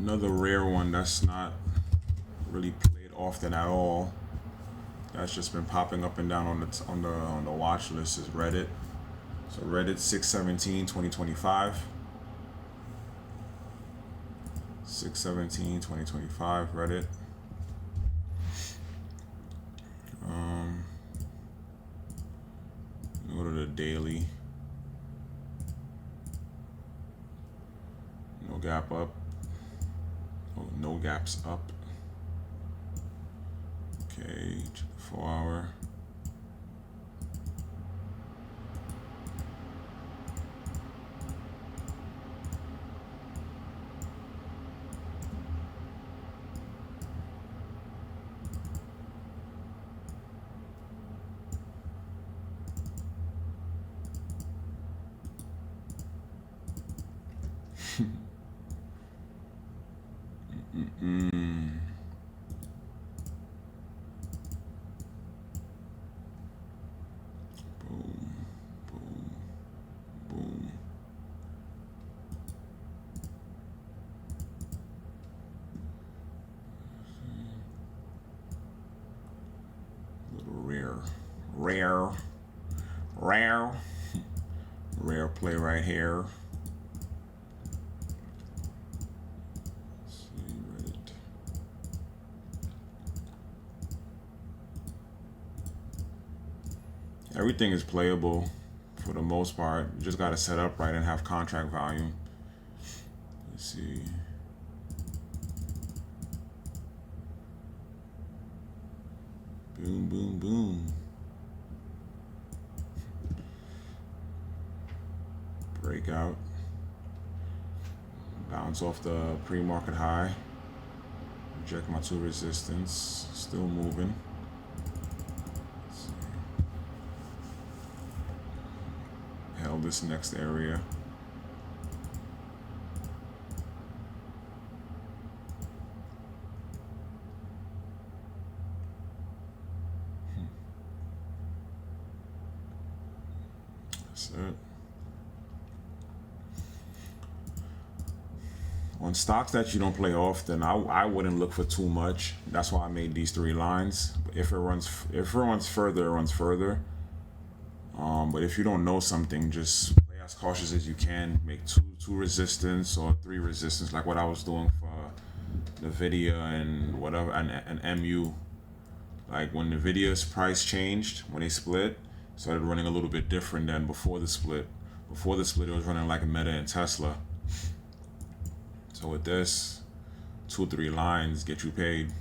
Another rare one that's not really played often at all. That's just been popping up and down on the watch list is Reddit. So Reddit 6/17/2025. 6/17/2025 Reddit. Go to the daily. No gap up. Oh, no gaps up. Okay, 4 hour. Boom, boom, boom. Little rare play right here. Everything is playable for the most part. You just got to set up right and have contract volume. Let's see. Boom, boom, boom. Breakout. Bounce off the pre-market high. Reject my 2 resistance. Still moving. Held this next area. That's it. On stocks that you don't play often, I wouldn't look for too much. That's why I made these 3 lines. If it runs further, it runs further. But if you don't know something, just play as cautious as you can. Make two resistance or 3 resistance, like what I was doing for the Nvidia and whatever, and MU. Like when Nvidia's price changed, when they split, started running a little bit different than before the split. Before the split, it was running like Meta and Tesla. So with this, 2 or 3 lines get you paid.